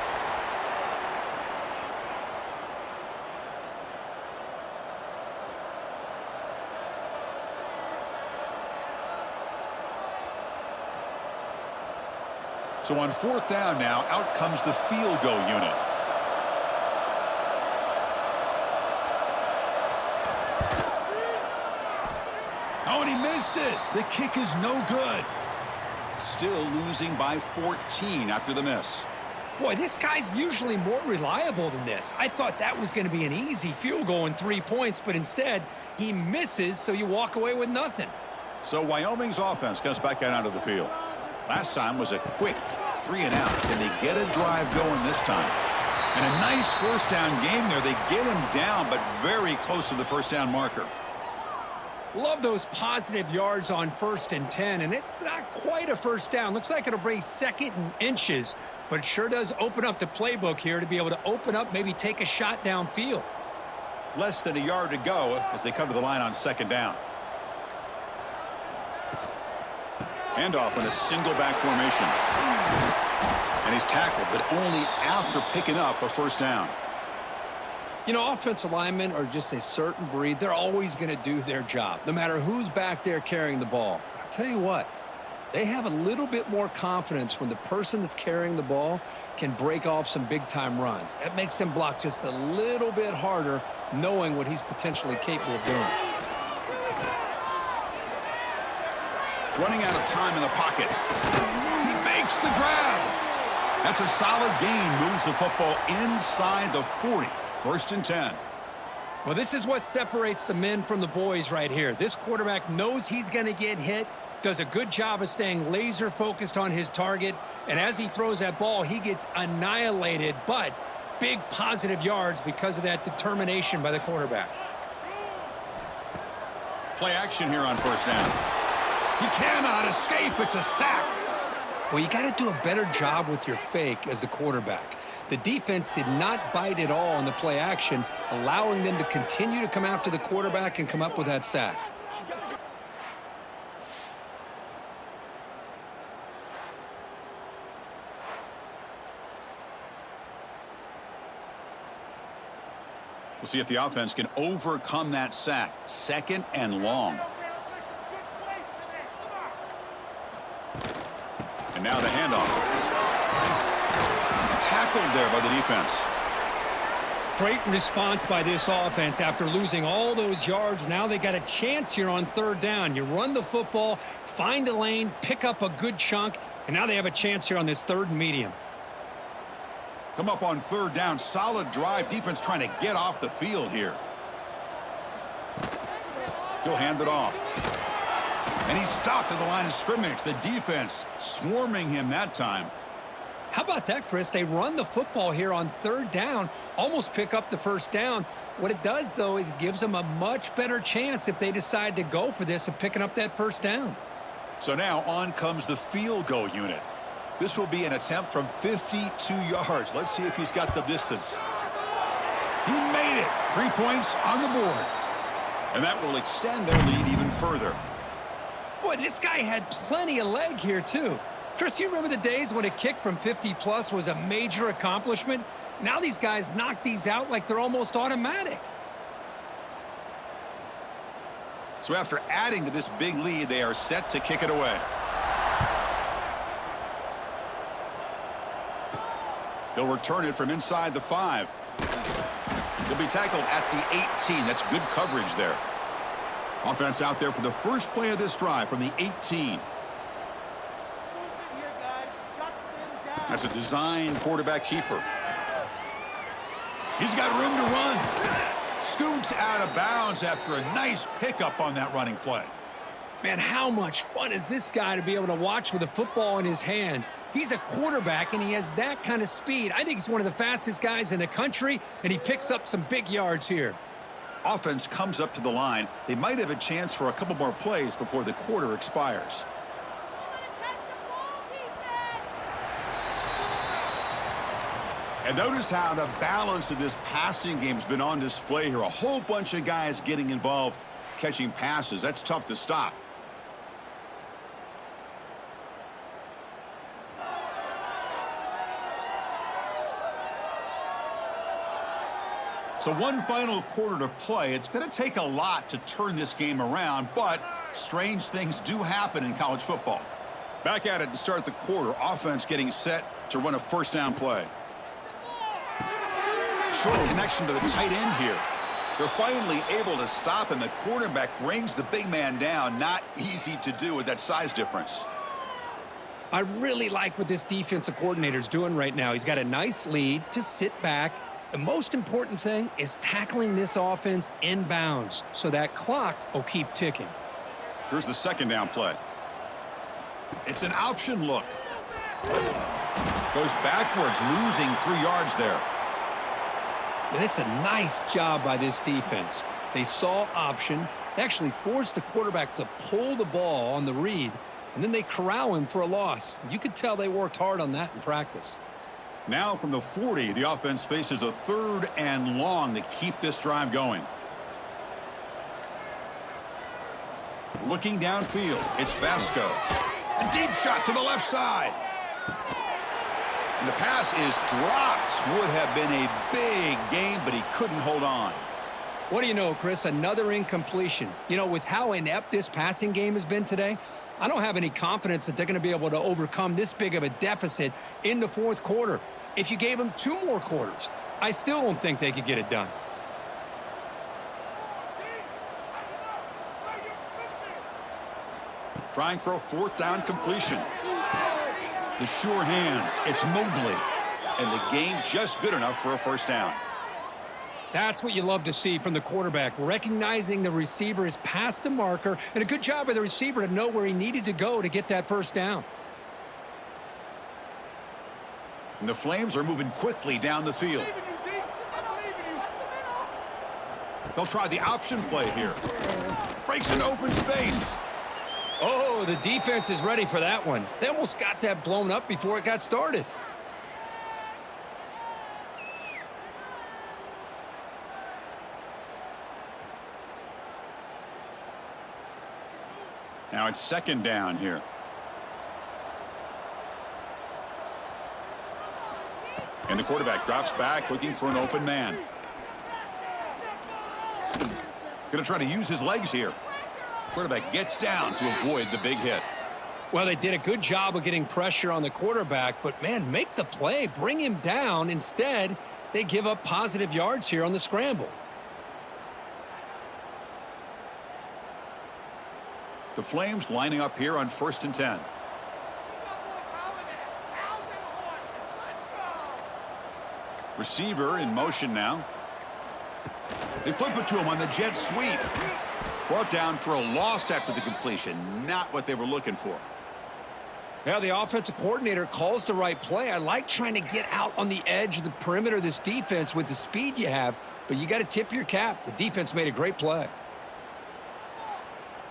So on 4th down now, out comes the field goal unit. Oh, and he missed it. The kick is no good. Still losing by 14 after the miss. Boy, this guy's usually more reliable than this. I thought that was going to be an easy field goal and 3 points, but instead, he misses, so you walk away with nothing. So Wyoming's offense comes back out onto the field. Last time was a quick 3 and out. Can they get a drive going this time? And a nice first down game there. They get him down, but very close to the first down marker. Love those positive yards on 1st and 10, and it's not quite a first down. Looks like it'll bring 2nd and inches, but it sure does open up the playbook here to be able to open up, maybe take a shot downfield. Less than a yard to go as they come to the line on second down. Handoff in a single back formation. And he's tackled, but only after picking up a first down. You know, offensive linemen are just a certain breed. They're always going to do their job, no matter who's back there carrying the ball. But I'll tell you what, they have a little bit more confidence when the person that's carrying the ball can break off some big-time runs. That makes them block just a little bit harder, knowing what he's potentially capable of doing. Running out of time in the pocket. He makes the grab. That's a solid gain. Moves the football inside the 40. First and 10. Well, this is what separates the men from the boys right here. This quarterback knows he's going to get hit, does a good job of staying laser focused on his target, and as he throws that ball, he gets annihilated, but big positive yards because of that determination by the quarterback. Play action here on first down. He cannot escape. It's a sack. Well, you got to do a better job with your fake as the quarterback. The defense did not bite at all on the play action, allowing them to continue to come after the quarterback and come up with that sack. We'll see if the offense can overcome that sack. Second and long. And now the handoff. Tackled there by the defense. Great response by this offense after losing all those yards. Now they got a chance here on third down. You run the football, find a lane, pick up a good chunk, and now they have a chance here on this third and medium. Come up on third down. Solid drive. Defense trying to get off the field here. He'll hand it off. And he's stopped at the line of scrimmage. The defense swarming him that time. How about that, Chris? They run the football here on third down, almost pick up the first down. What it does, though, is gives them a much better chance if they decide to go for this of picking up that first down. So now on comes the field goal unit. This will be an attempt from 52 yards. Let's see if he's got the distance. He made it. 3 points on the board. And that will extend their lead even further. Boy, this guy had plenty of leg here, too. Chris, you remember the days when a kick from 50-plus was a major accomplishment? Now these guys knock these out like they're almost automatic. So after adding to this big lead, they are set to kick it away. He'll return it from inside the 5. He'll be tackled at the 18. That's good coverage there. Offense out there for the first play of this drive from the 18. That's a design quarterback keeper. He's got room to run. Scoots out of bounds after a nice pickup on that running play. Man, how much fun is this guy to be able to watch with a football in his hands? He's a quarterback, and he has that kind of speed. I think he's one of the fastest guys in the country, and he picks up some big yards here. Offense comes up to the line. They might have a chance for a couple more plays before the quarter expires. And notice how the balance of this passing game has been on display here. A whole bunch of guys getting involved catching passes. That's tough to stop. So one final quarter to play. It's going to take a lot to turn this game around, but strange things do happen in college football. Back at it to start the quarter. Offense getting set to run a first down play. Short connection to the tight end here. They're finally able to stop him. The quarterback brings the big man down. Not easy to do with that size difference. I really like what this defensive coordinator is doing right now. He's got a nice lead to sit back. The most important thing is tackling this offense inbounds so that clock will keep ticking. Here's the second down play. It's an option look. Goes backwards, losing 3 yards there. That's a nice job by this defense. They saw option. They actually forced the quarterback to pull the ball on the read, and then they corral him for a loss. You could tell they worked hard on that in practice. Now from the 40, the offense faces a 3rd and long to keep this drive going. Looking downfield, it's Vasco. A deep shot to the left side. And the pass is dropped. Would have been a big gain, but he couldn't hold on. What do you know, Chris? Another incompletion. You know, with how inept this passing game has been today, I don't have any confidence that they're going to be able to overcome this big of a deficit in the 4th quarter. If you gave them 2 more quarters, I still don't think they could get it done. Trying for a 4th down completion. The sure hands, it's Mobley. And the game just good enough for a 1st down. That's what you love to see from the quarterback, recognizing the receiver is past the marker, and a good job by the receiver to know where he needed to go to get that 1st down. And the Flames are moving quickly down the field. They'll try the option play here. Breaks an open space. Oh, the defense is ready for that one. They almost got that blown up before it got started. Now it's 2nd down here. And the quarterback drops back looking for an open man. Going to try to use his legs here. Quarterback gets down to avoid the big hit. Well, they did a good job of getting pressure on the quarterback, but, man, make the play, bring him down. Instead, they give up positive yards here on the scramble. The Flames lining up here on 1st and 10. Receiver in motion now. They flip it to him on the jet sweep. Brought down for a loss after the completion. Not what they were looking for. Now the offensive coordinator calls the right play. I like trying to get out on the edge of the perimeter of this defense with the speed you have, but you got to tip your cap. The defense made a great play.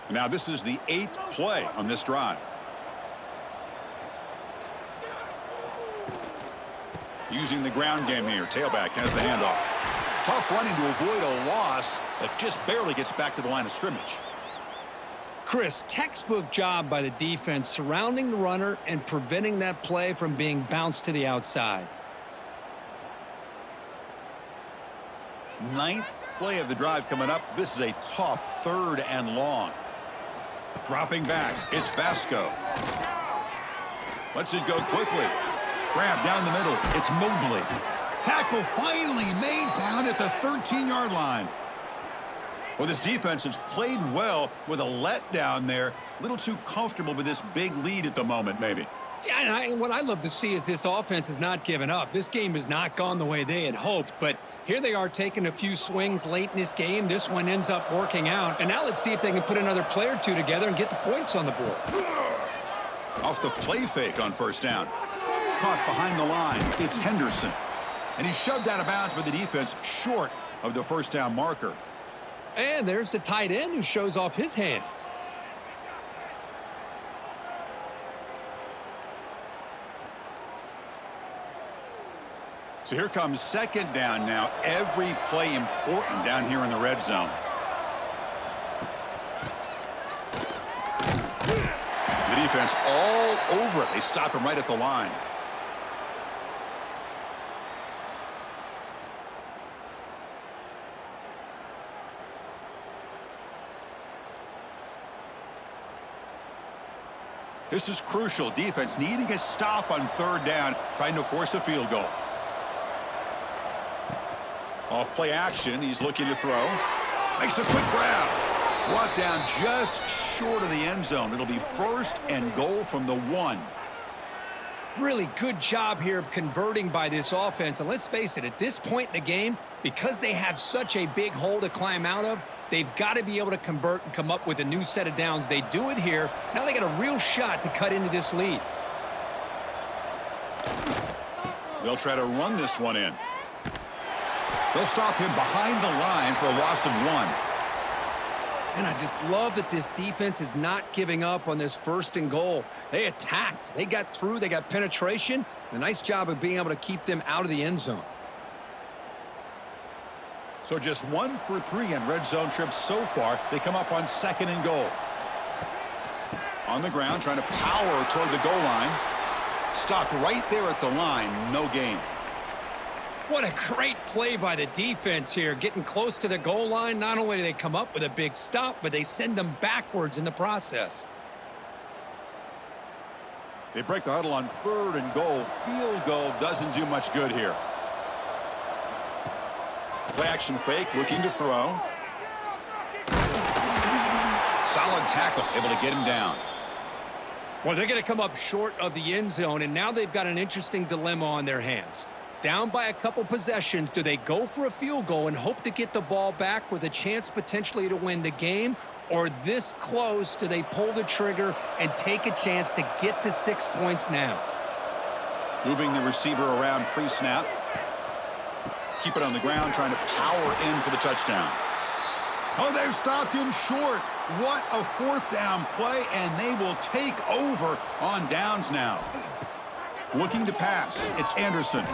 Now this is the 8th play on this drive. Using the ground game here. Tailback has the handoff. Tough running to avoid a loss, but just barely gets back to the line of scrimmage. Chris, textbook job by the defense surrounding the runner and preventing that play from being bounced to the outside. 9th play of the drive coming up. This is a tough 3rd and long. Dropping back, it's Vasco. Lets it go quickly. Grab down the middle, it's Mobley. Tackle finally made down at the 13-yard line. Well, this defense has played well with a letdown there. A little too comfortable with this big lead at the moment, maybe. Yeah, and what I love to see is this offense has not given up. This game has not gone the way they had hoped, but here they are taking a few swings late in this game. This one ends up working out, and now let's see if they can put another play or 2 together and get the points on the board. Off the play fake on 1st down. Caught behind the line, it's Henderson. And he's shoved out of bounds by the defense short of the 1st down marker. And there's the tight end who shows off his hands. So here comes 2nd down now. Every play important down here in the red zone. The defense all over it. They stop him right at the line. This is crucial. Defense needing a stop on 3rd down, trying to force a field goal. Off play action, he's looking to throw. Makes a quick grab. Brought down just short of the end zone. It'll be 1st and goal from the 1. Really good job here of converting by this offense. And let's face it, at this point in the game, because they have such a big hole to climb out of, they've got to be able to convert and come up with a new set of downs. They do it here. Now they got a real shot to cut into this lead. They'll try to run this one in. They'll stop him behind the line for a loss of 1. And I just love that this defense is not giving up on this 1st and goal. They attacked. They got through. They got penetration. A nice job of being able to keep them out of the end zone. So just 1 for 3 in red zone trips so far. They come up on 2nd and goal. On the ground, trying to power toward the goal line. Stopped right there at the line. No gain. What a great play by the defense here. Getting close to the goal line, not only do they come up with a big stop, but they send them backwards in the process. They break the huddle on 3rd and goal. Field goal doesn't do much good here. Play action fake, looking to throw. Solid tackle, able to get him down. Well, they're going to come up short of the end zone, and now they've got an interesting dilemma on their hands. Down by a couple possessions, do they go for a field goal and hope to get the ball back with a chance potentially to win the game? Or this close, do they pull the trigger and take a chance to get the 6 points now? Moving the receiver around pre-snap. Keep it on the ground, trying to power in for the touchdown. Oh, they've stopped him short. What a 4th down play, and they will take over on downs now. Looking to pass, it's Anderson.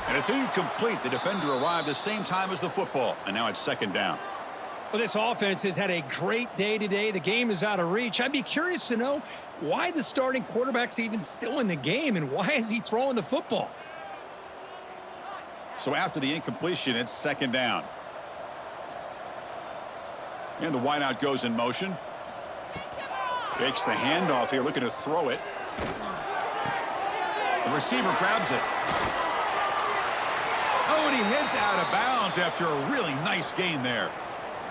And it's incomplete. The defender arrived the same time as the football, and now it's 2nd down. Well, this offense has had a great day today. The game is out of reach. I'd be curious to know why the starting quarterback's even still in the game, and why is he throwing the football? So after the incompletion, it's 2nd down. And the wideout goes in motion. Fakes the handoff here, looking to throw it. The receiver grabs it. Oh, and he heads out of bounds after a really nice gain there.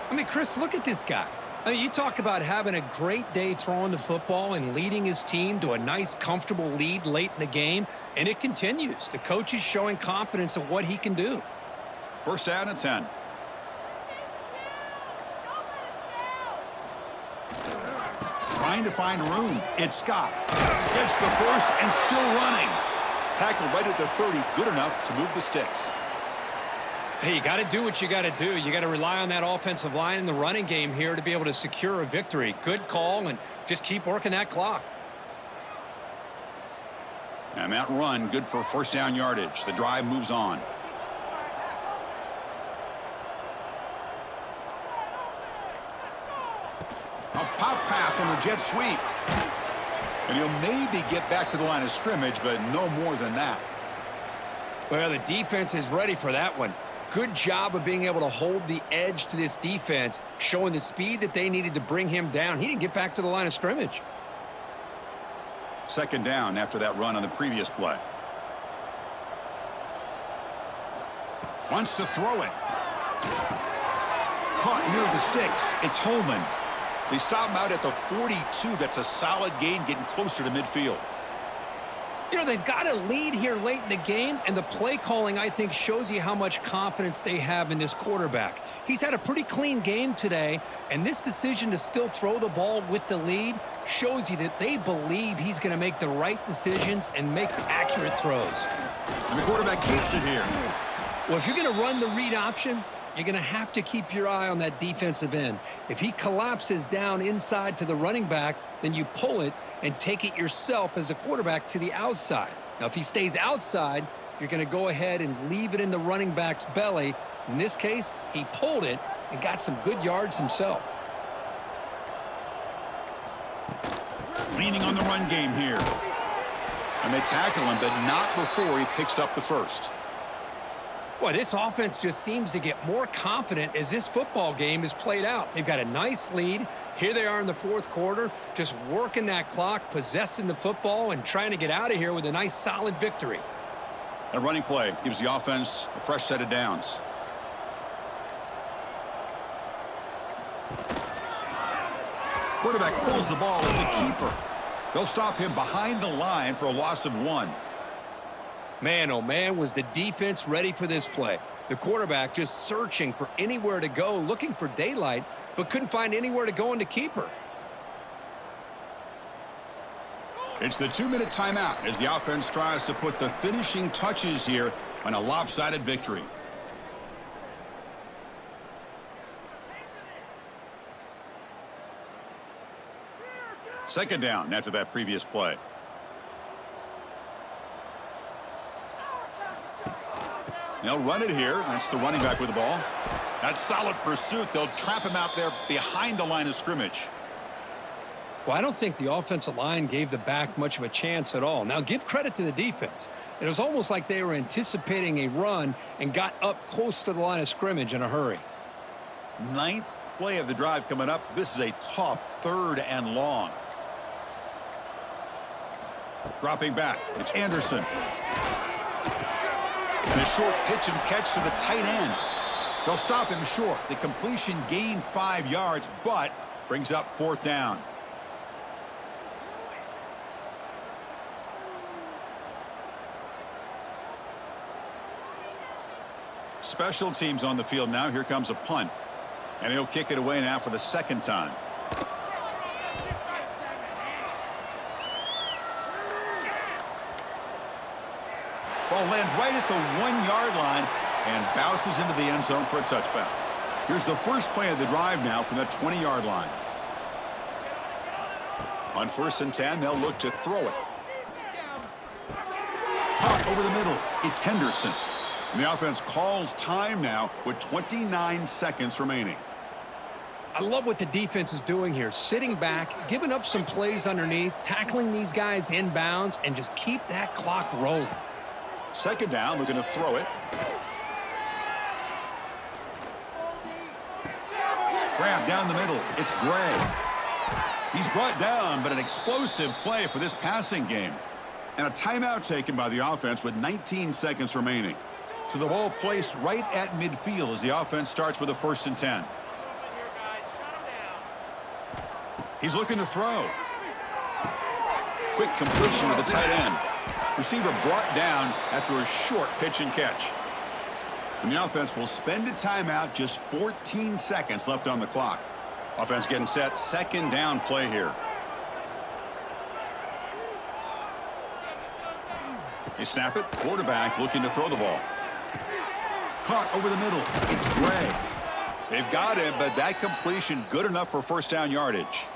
I mean, Chris, look at this guy. I mean, you talk about having a great day throwing the football and leading his team to a nice, comfortable lead late in the game, and it continues. The coach is showing confidence of what he can do. 1st down and 10. Trying to find room. It's Scott. Gets the first and still running. Tackle right at the 30. Good enough to move the sticks. Hey, you got to do what you got to do. You got to rely on that offensive line in the running game here to be able to secure a victory. Good call, and just keep working that clock. And that run, good for 1st down yardage. The drive moves on. A pop pass on the jet sweep. And he'll maybe get back to the line of scrimmage, but no more than that. Well, the defense is ready for that one. Good job of being able to hold the edge to this defense, showing the speed that they needed to bring him down. He didn't get back to the line of scrimmage. 2nd down after that run on the previous play. Wants to throw it. Caught near the sticks. It's Holman. They stop him out at the 42. That's a solid gain, getting closer to midfield. You know, they've got a lead here late in the game, and the play calling, I think, shows you how much confidence they have in this quarterback. He's had a pretty clean game today, and this decision to still throw the ball with the lead shows you that they believe he's going to make the right decisions and make accurate throws. And the quarterback keeps it here. Well, if you're going to run the read option, you're going to have to keep your eye on that defensive end. If he collapses down inside to the running back, then you pull it and take it yourself as a quarterback to the outside. Now, if he stays outside, you're going to go ahead and leave it in the running back's belly. In this case, he pulled it and got some good yards himself. Leaning on the run game here. And they tackle him, but not before he picks up the first. Boy, this offense just seems to get more confident as this football game is played out. They've got a nice lead. Here they are in the 4th quarter, just working that clock, possessing the football, and trying to get out of here with a nice, solid victory. A running play gives the offense a fresh set of downs. Quarterback pulls the ball. It's a keeper. They'll stop him behind the line for a loss of 1. Man, oh man, was the defense ready for this play. The quarterback just searching for anywhere to go, looking for daylight, but couldn't find anywhere to go into keeper. It's the 2-minute timeout as the offense tries to put the finishing touches here on a lopsided victory. Second down after that previous play. They'll run it here. That's the running back with the ball. That's solid pursuit. They'll trap him out there behind the line of scrimmage. Well, I don't think the offensive line gave the back much of a chance at all. Now, give credit to the defense. It was almost like they were anticipating a run and got up close to the line of scrimmage in a hurry. Ninth play of the drive coming up. This is a tough 3rd and long. Dropping back. It's Anderson. And a short pitch and catch to the tight end. They'll stop him short. The completion gained 5 yards, but brings up 4th down. Special teams on the field now. Here comes a punt. And he'll kick it away now for the 2nd time. Ball lands right at the 1-yard line and bounces into the end zone for a touchback. Here's the first play of the drive now from the 20-yard line. On 1st and 10, they'll look to throw it. Caught over the middle. It's Henderson. And the offense calls time now with 29 seconds remaining. I love what the defense is doing here. Sitting back, giving up some plays underneath, tackling these guys inbounds, and just keep that clock rolling. 2nd down, looking to throw it. Grab down the middle. It's Gray. He's brought down, but an explosive play for this passing game. And a timeout taken by the offense with 19 seconds remaining. So the ball placed right at midfield as the offense starts with a 1st and 10. He's looking to throw. Quick completion to the tight end. Receiver brought down after a short pitch and catch. And the offense will spend a timeout, just 14 seconds left on the clock. Offense getting set, 2nd down play here. They snap it, quarterback looking to throw the ball. Caught over the middle, it's Gray. They've got him, but that completion good enough for 1st down yardage.